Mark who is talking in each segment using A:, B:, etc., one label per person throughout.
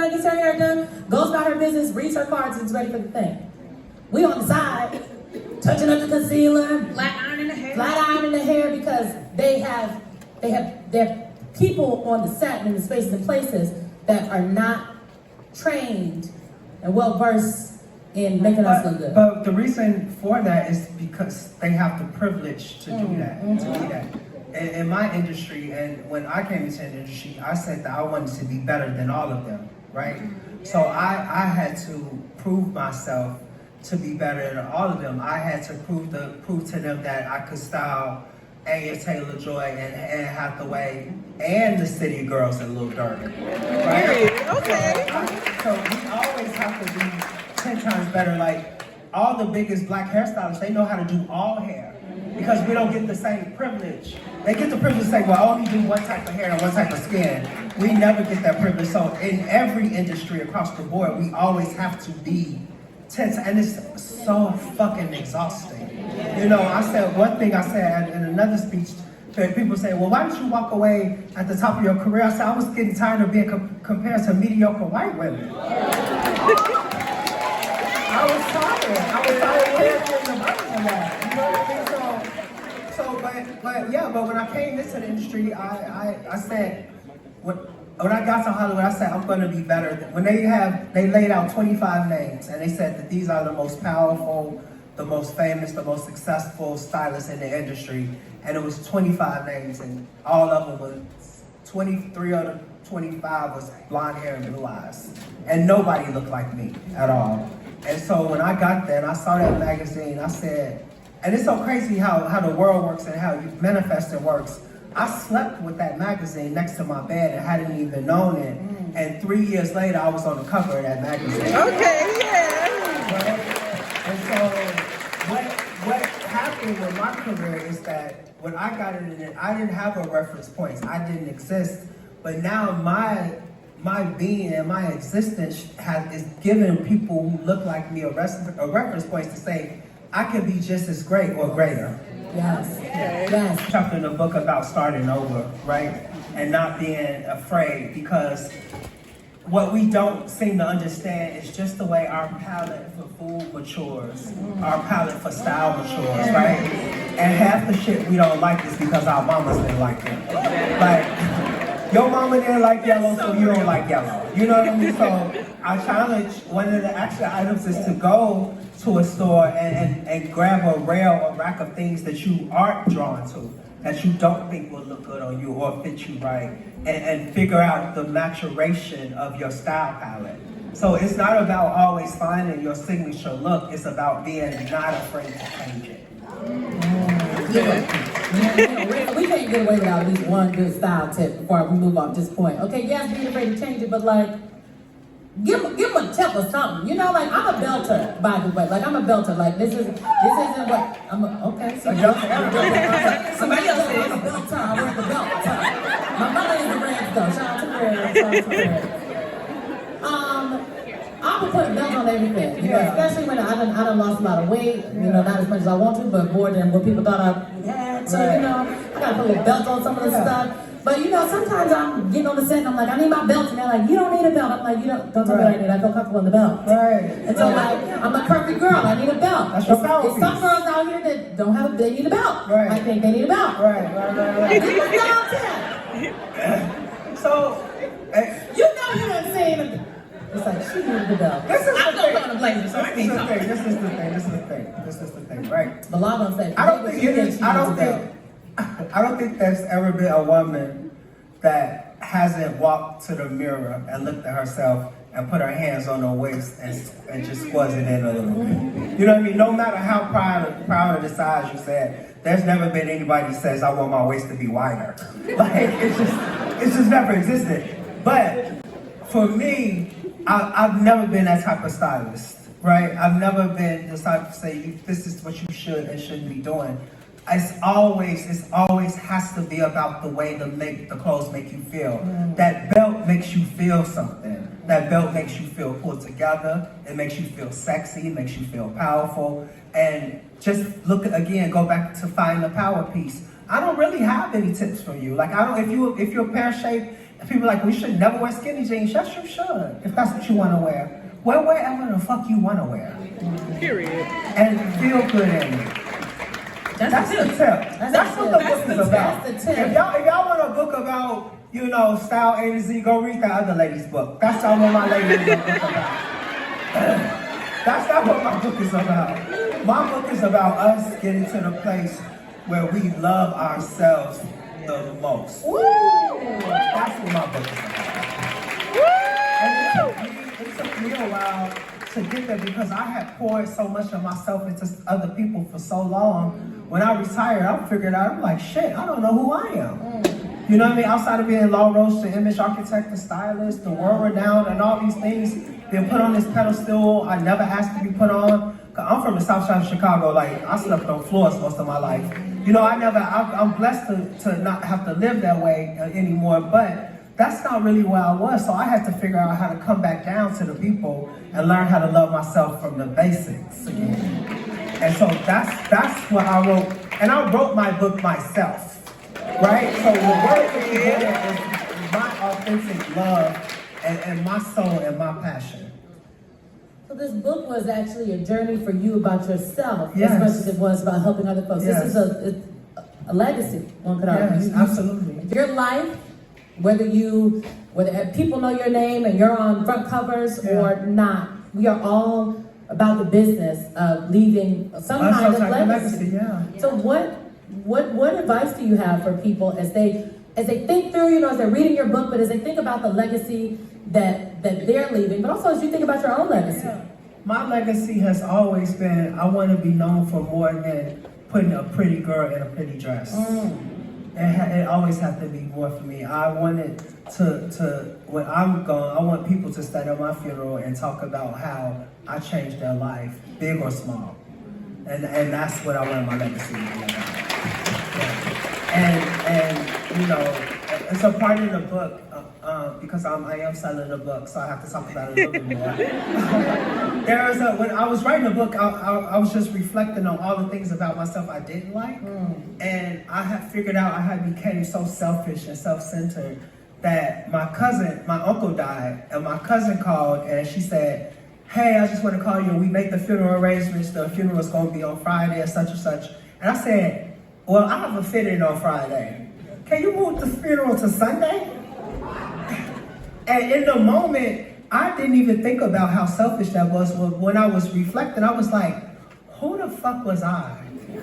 A: done, gets her hair done, goes about her business, reads her cards, and is ready for the thing. We on the side, touching up the concealer,
B: flat ironing
A: the hair because they have people on the set and in the spaces and places that are not trained and well versed in making us look good.
C: But the reason for that is because they have the privilege to do that, to be that. In my industry, and when I came into the industry, I said that I wanted to be better than all of them, right? So I had to prove myself to be better than all of them. I had to prove to them that I could style Anya Taylor-Joy and Anne Hathaway and the City Girls and Lil Durk, right?
B: Okay.
C: So we always have to be 10 times better. Like all the biggest black hairstylists, they know how to do all hair because we don't get the same privilege. They get the privilege to say, well, I only do one type of hair and one type of skin. We never get that privilege. So in every industry across the board, we always have to be 10, and it's so fucking exhausting. You know, one thing I said in another speech, that people say, well, why did you walk away at the top of your career? I said, I was getting tired of being compared to mediocre white women. I was tired of hearing the burden of that. You know what I mean? But when I came into the industry, I said, when I got to Hollywood, I said, I'm gonna be better. When they laid out 25 names, and they said that these are the most powerful, the most famous, the most successful stylists in the industry, and it was 25 names, and all of them was 23 of the 25 was blonde hair and blue eyes, and nobody looked like me at all. And so when I got there and I saw that magazine, I said, and it's so crazy how the world works and how manifesting works. I slept with that magazine next to my bed and hadn't even known it. And 3 years later, I was on the cover of that magazine.
B: Okay, yeah.
C: Right? And so what happened with my career is that when I got into it, I didn't have a reference point. I didn't exist. But now my being and my existence is giving people who look like me a reference point to say, I can be just as great or greater.
A: Yes. Yes.
C: Chapter in the book about starting over, right? And not being afraid, because what we don't seem to understand is just the way our palette for food matures, our palette for style matures, right? And half the shit we don't like is because our mamas didn't like it. Like, your mama didn't like yellow, so you don't like yellow. You know what I mean? So I challenge, one of the action items is to go to a store and grab a rail or rack of things that you aren't drawn to, that you don't think will look good on you or fit you right, and figure out the maturation of your style palette. So it's not about always finding your signature look, it's about being not afraid to change it.
A: We can't get away without at least one good style tip before we move off this point. Okay, yes, being afraid to change it, but like, give them a tip or something. You know, like, I'm a belter, by the way. Like, I'm a belter. Like, this isn't what okay. So somebody else said I'm a belter. I wear the belt. My mother is a ranch though. Shout out to her. I would put a belt on everything, you know, especially when I done lost a lot of weight, you know, not as much as I want to, but more than what people thought I had. So, you know, I gotta put a little belt on some of this stuff. But, you know, sometimes I'm getting on the set and I'm like, I need my belt. And they're like, you don't need a belt. I'm like, don't tell me what I need. I feel comfortable in the belt.
C: Right.
A: And so, like, I'm a perfect girl. I need a belt.
C: That's your power piece.
A: Some girls out here that don't have they need a belt.
C: Right.
A: I think they need a belt.
C: Right.
A: This is style tip.
C: So,
A: You know you done seen it. It's like, she needed the belt.
C: This is the thing. This is the thing, right?
A: But Law gonna say,
C: I don't think there's ever been a woman that hasn't walked to the mirror and looked at herself and put her hands on her waist and just squeezed it in a little bit. You know what I mean? No matter how proud of the size you said, there's never been anybody who says, I want my waist to be wider. Like, it's just never existed. But for me, I've never been that type of stylist, right? I've never been the type to say, this is what you should and shouldn't be doing. It always has to be about the way the clothes make you feel. That belt makes you feel something. That belt makes you feel put together. It makes you feel sexy. It makes you feel powerful. And just go back to find the power piece. I don't really have any tips for you. Like, if you're pear-shaped People are like, we should never wear skinny jeans. Yes, you should, if that's what you want to wear. Wear whatever the fuck you want to wear.
B: Period.
C: And feel good in it. That's the tip. That's what the book is about.
A: That's the tip.
C: If y'all want a book about, you know, style A to Z, go read that other lady's book. That's not what my lady's book is about. That's not what my book is about. My book is about us getting to the place where we love ourselves the most.
A: Woo!
C: That's what my book is about. And it took me a while to get there because I had poured so much of myself into other people for so long. When I retired, I figured out, I'm like, shit, I don't know who I am. You know what I mean? Outside of being Law Roach, the image architect, the stylist, the world renowned, and all these things being put on this pedestal I never asked to be put on. I'm from the South Side of Chicago. Like, I slept on floors most of my life. You know, I'm blessed to not have to live that way anymore, but that's not really where I was. So I had to figure out how to come back down to the people and learn how to love myself from the basics again. And so that's what I wrote. And I wrote my book myself, right? So the word is my authentic love and my soul and my passion.
A: So this book was actually a journey for you about yourself,
C: Yes.
A: as much as it was about helping other folks.
C: Yes.
A: This is a legacy, one could argue.
C: Yes, absolutely.
A: Your life, whether people know your name and you're on front covers or not, we are all about the business of leaving some kind of legacy.
C: Yeah.
A: So what advice do you have for people as they think through, you know, as they're reading your book, but as they think about the legacy that they're leaving, but also as you think about your own legacy?
C: My legacy has always been, I want to be known for more than putting a pretty girl in a pretty dress. It always had to be more for me. I wanted to when I'm gone, I want people to stand at my funeral and talk about how I changed their life, big or small. And that's what I want my legacy to be about. Yeah. And you know, it's a part of the book, because I am selling the book, so I have to talk about it a little bit more. When I was writing the book, I was just reflecting on all the things about myself I didn't like. And I had figured out I had became so selfish and self-centered that my uncle died, and my cousin called and she said, hey, I just want to call you and we make the funeral arrangements. The funeral is going to be on Friday or such and such. And I said, well, I have a fit-in on Friday. Can you move the funeral to Sunday? And in the moment, I didn't even think about how selfish that was. When I was reflecting, I was like, who the fuck was I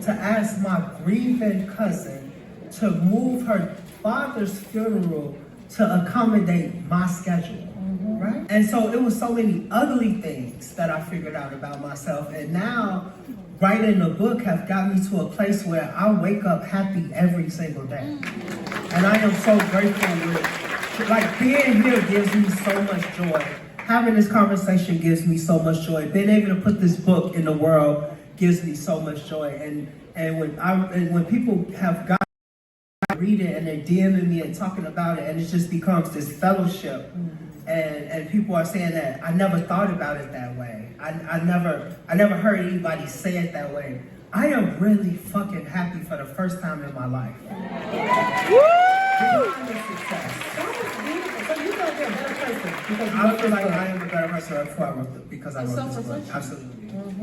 C: to ask my grieving cousin to move her father's funeral to accommodate my schedule, right? And so it was so many ugly things that I figured out about myself. And now, writing the book have got me to a place where I wake up happy every single day. And I am so grateful like being here gives me so much joy. Having this conversation gives me so much joy. Being able to put this book in the world gives me so much joy. And when people have got to read it and they're DMing me and talking about it, and it just becomes this fellowship. And people are saying that I never thought about it that way. I never heard anybody say it that way. I am really fucking happy for the first time in my life. Behind the success.
A: So you feel like you're a better person because you
C: I feel like I am a better person because I wrote this book. Absolutely.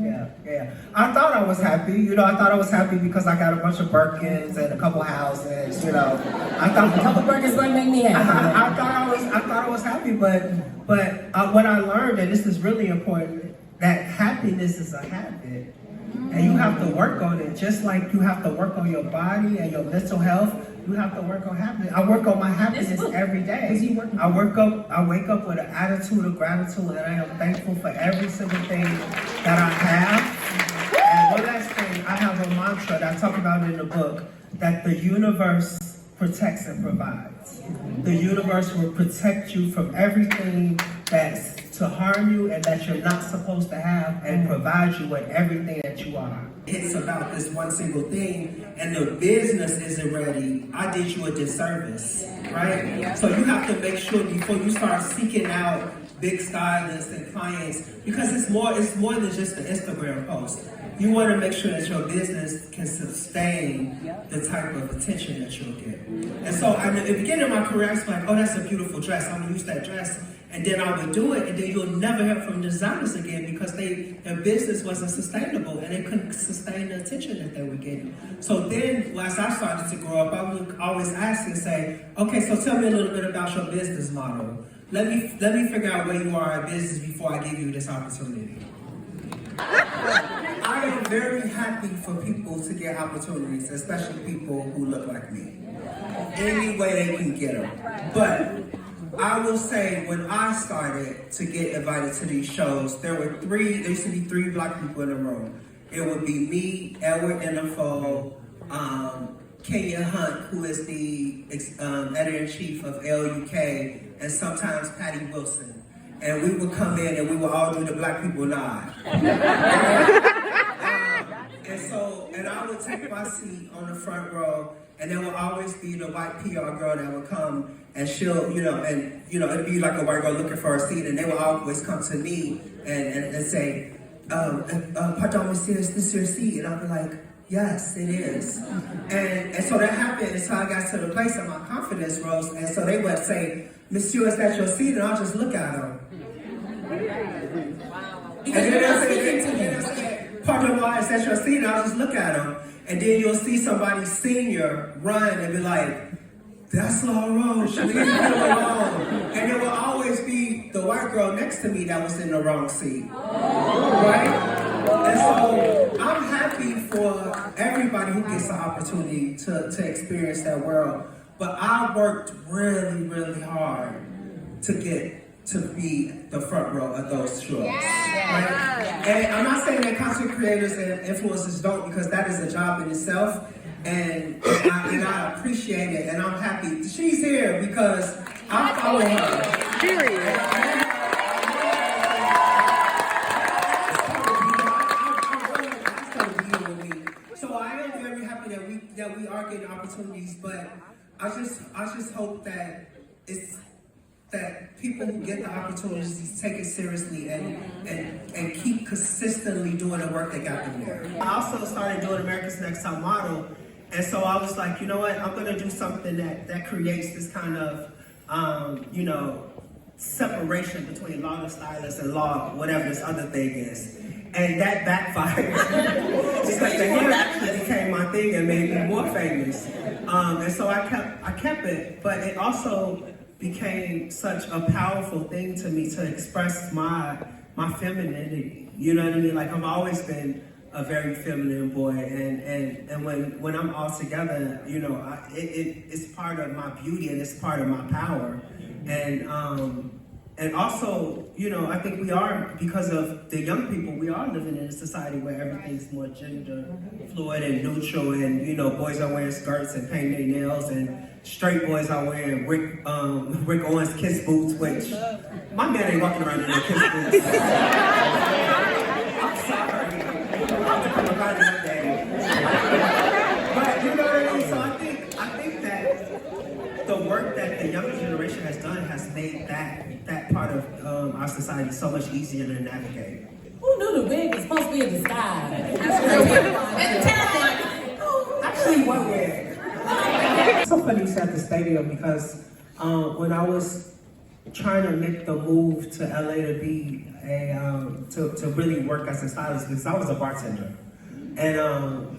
C: Yeah. I thought I was happy. You know, I thought I was happy because I got a bunch of Birkins and a couple houses. You know, I thought
A: a couple Birkins wouldn't make me happy.
C: I thought I was happy, but what I learned, and this is really important, that happiness is a habit, and you have to work on it. Just like you have to work on your body and your mental health. You have to work on happiness. I work on my happiness every day. I wake up with an attitude of gratitude, and I am thankful for every single thing that I have. And one last thing, I have a mantra that I talk about in the book, that the universe protects and provides. The universe will protect you from everything that's to harm you and that you're not supposed to have, and provide you with everything that you are. It's about this one single thing, and the business isn't ready. I did you a disservice, right? So you have to make sure before you start seeking out big stylists and clients, because it's more than just the Instagram post. you want to make sure that your business can sustain the type of attention that you'll get. And so at the beginning of my career, I was like, oh, that's a beautiful dress. I'm gonna use that dress. And then I would do it, and then you'll never hear from designers again because their business wasn't sustainable and they couldn't sustain the attention that they were getting. So then, as I started to grow up, I would always ask and say, okay, so tell me a little bit about your business model. Let me figure out where you are in business before I give you this opportunity. I am very happy for people to get opportunities, especially people who look like me. Any way they can get them. But I will say, when I started to get invited to these shows, there used to be 3 black people in the room. It would be me, Edward Enifo, Kenya Hunt, who is the editor-in-chief of LUK, and sometimes Patty Wilson. And we would come in and we would all do the black people nod. And I would take my seat on the front row, and there would always be the white PR girl that would come, and she'll, it'd be like a white girl looking for a seat, and they would always come to me and say, pardon, monsieur, is this your seat? And I'd be like, yes, it is. And so that happened until I got to the place that my confidence rose, and so they would say, monsieur, is that your seat? And I'll just look at them. And then they'll say, pardon, why is that your seat? And I'll just look at them. And then you'll see somebody senior run and be like, that's Law Roach, leave me alone. And there will always be the white girl next to me that was in the wrong seat, right? And so I'm happy for everybody who gets the opportunity to experience that world. But I worked really, really hard to get to be the front row of those shows. Right? And I'm not saying that content creators and influencers don't, because that is a job in itself. And I appreciate it, and I'm happy. She's here because I follow her.
B: Period.
C: So I am very happy that we are getting opportunities, but I just hope that that people who get the opportunities take it seriously and keep consistently doing the work that got them there. I also started doing America's Next Top Model. And so I was like, you know what, I'm gonna do something that creates this kind of, separation between law and stylist and law, whatever this other thing is. And that backfired. Just like the hair actually became my thing and made me more famous. And so I kept it, but it also became such a powerful thing to me to express my femininity. You know what I mean? Like, I've always been a very feminine boy, and when I'm all together, it's part of my beauty and it's part of my power, and also, I think we are, because of the young people, we are living in a society where everything's more gender fluid and neutral, and boys are wearing skirts and painting their nails, and straight boys are wearing Rick Owens Kiss boots, which my man ain't walking around in their Kiss boots. I'm sorry. But you know what I mean? So I think that the work that the younger generation has done has made that part of our society so much easier to navigate.
A: Who knew the wig was supposed to be in the sky?
C: Actually, what wig? It's so funny you said the stadium, because when I was trying to make the move to LA to be to really work as a stylist, because I was a bartender, and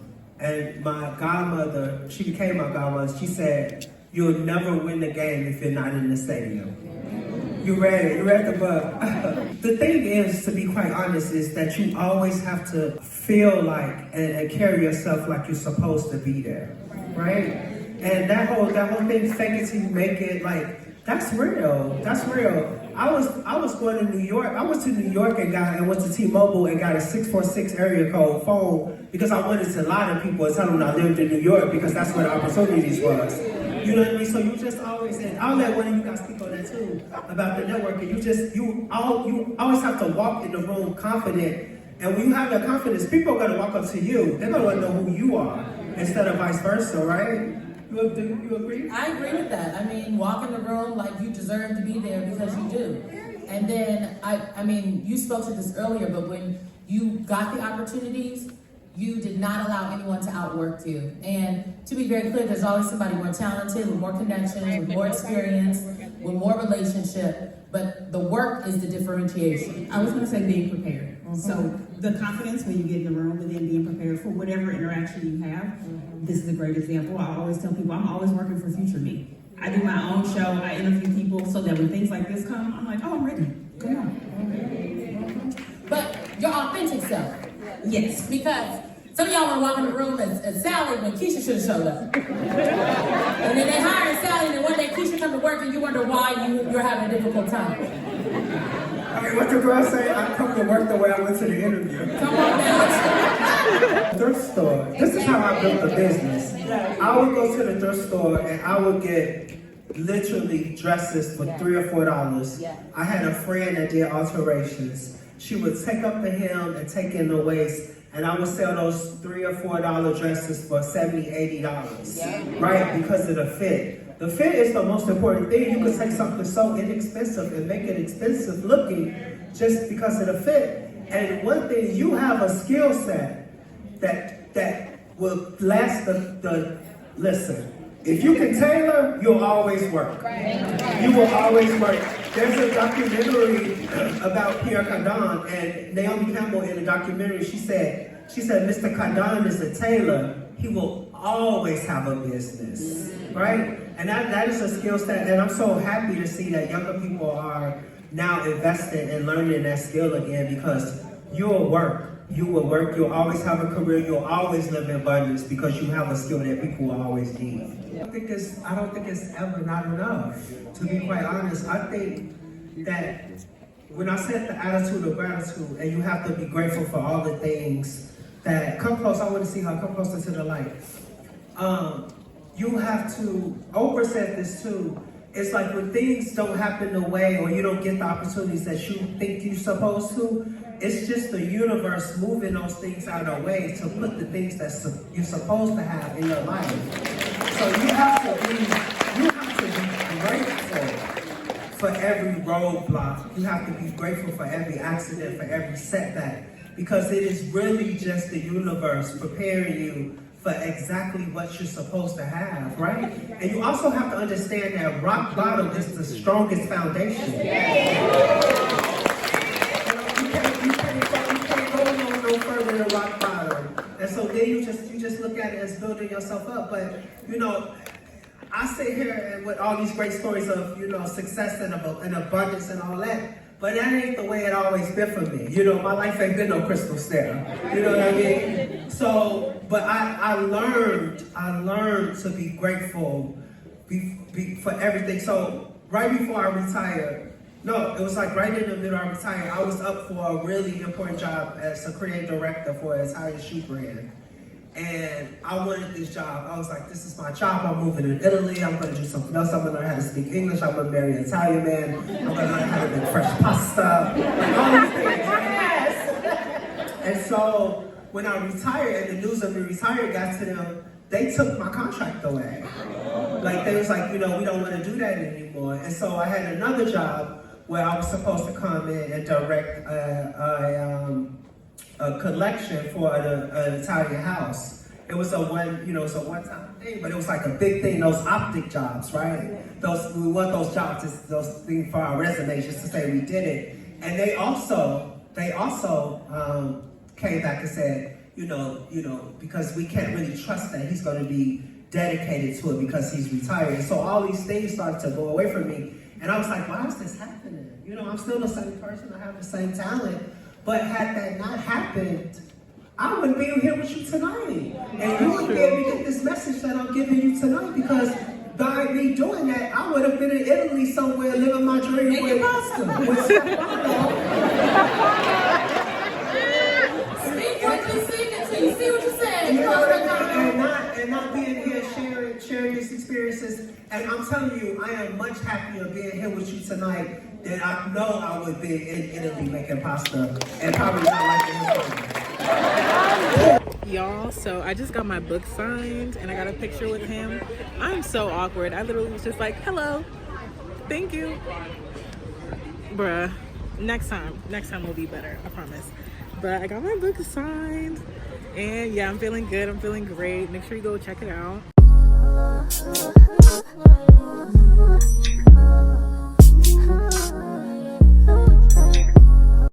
C: my godmother, she became my godmother. She said, "You'll never win the game if you're not in the stadium." You read it. You read the book. The thing is, to be quite honest, is that you always have to feel like and carry yourself like you're supposed to be there, right? And that whole thing, fake it till you make it, like, that's real. That's real. I was going to New York. I went to New York and went to T-Mobile and got a 646 area code phone because I wanted to lie to people and tell them I lived in New York, because that's where the opportunities was. You know what I mean? So you just always, and I'll let one of you guys speak on that too, about the networking. You always have to walk in the room confident. And when you have that confidence, people are gonna walk up to you. They're gonna want to know who you are instead of vice versa, right? You agree?
A: I agree with that. I mean, walk in the room like you deserve to be there because you do. And then, I mean, you spoke to this earlier, but when you got the opportunities, you did not allow anyone to outwork you. And to be very clear, there's always somebody more talented, with more connections, with more experience, with more relationship, but the work is the differentiation.
D: I was gonna say being prepared. So the confidence when you get in the room, and then being prepared for whatever interaction you have. This is a great example. I always tell people I'm always working for future me. I do my own show, I interview people so that when things like this come, I'm like, oh, I'm ready. Come on.
A: But your authentic self.
D: Yes.
A: Because some of y'all want to walk in the room as Sally when Keisha should have showed up. And then they hire Sally, and then one day Keisha come to work and you wonder why you're having a difficult time.
C: Okay, what the girl say? I come to work the way I went to the interview.
A: Come on now.
C: Thrift store. This is how I built the business. I would go to the thrift store and I would get literally dresses for $3 or $4. I had a friend that did alterations. She would take up the hem and take in the waist, and I would sell those $3 or $4 dresses for $70, $80, right? Because of the fit. The fit is the most important thing. You could take something so inexpensive and make it expensive looking just because of the fit. And one thing, you have a skill set that will last listen. If you can tailor, you'll always work. You will always work. There's a documentary about Pierre Cardin, and Naomi Campbell in the documentary, she said, Mr. Cardin is a tailor. He will always have a business, right? And that is a skill set, and I'm so happy to see that younger people are now investing and learning that skill again, because you will work. You will work, you'll always have a career, you'll always live in abundance because you have a skill that people will always need. I don't think it's ever not enough, to be quite honest. I think that when I said the attitude of gratitude, and you have to be grateful for all the things that come close, I want to see her come closer to the light. You have to, Oprah said this too, it's like when things don't happen the way, or you don't get the opportunities that you think you're supposed to, it's just the universe moving those things out of the way to put the things that you're supposed to have in your life. So you have to be grateful for every roadblock. You have to be grateful for every accident, for every setback, because it is really just the universe preparing you for exactly what you're supposed to have, right? And you also have to understand that rock bottom is the strongest foundation. No further than rock bottom. And so then you just look at it as building yourself up. But I sit here and with all these great stories of success and abundance and all that. But that ain't the way it always been for me. My life ain't been no crystal stair. You know what I mean? So, but I learned to be grateful for everything. So right before I retired, no, it was like right in the middle of retiring, I was up for a really important job as a creative director for an Italian shoe brand. And I wanted this job. I was like, this is my job. I'm moving to Italy. I'm going to do something else. I'm going to learn how to speak English. I'm going to marry an Italian man. I'm going to learn how to make fresh pasta. Like all these things. Right? And so when I retired and the news of me retiring got to them, they took my contract away. Like they was like, we don't want to do that anymore. And so I had another job where I was supposed to come in and direct a collection for an Italian house. It was a one-time thing, but it was like a big thing. Those optic jobs, right? We want those jobs, those things for our resumes, just to say we did it. And they also came back and said, because we can't really trust that he's going to be dedicated to it because he's retired. And so all these things started to go away from me, and I was like, why is this happening? I'm still the same person. I have the same talent. But had that not happened, I wouldn't be here with you tonight. And you wouldn't be able to get this message that I'm giving you tonight, because by me doing that, I would have been in Italy somewhere living my dream with
A: Speak what you're speaking to. You see what you're saying?
C: And not being here sharing these experiences. And I'm telling you, I am much happier being here with you tonight than I know I would be in Italy making pasta and probably not like this.
B: Y'all, so I just got my book signed and I got a picture with him. I'm so awkward. I literally was just like, hello, thank you. Bruh, next time will be better, I promise. But I got my book signed And yeah, I'm feeling good. I'm feeling great. Make sure you go check it out.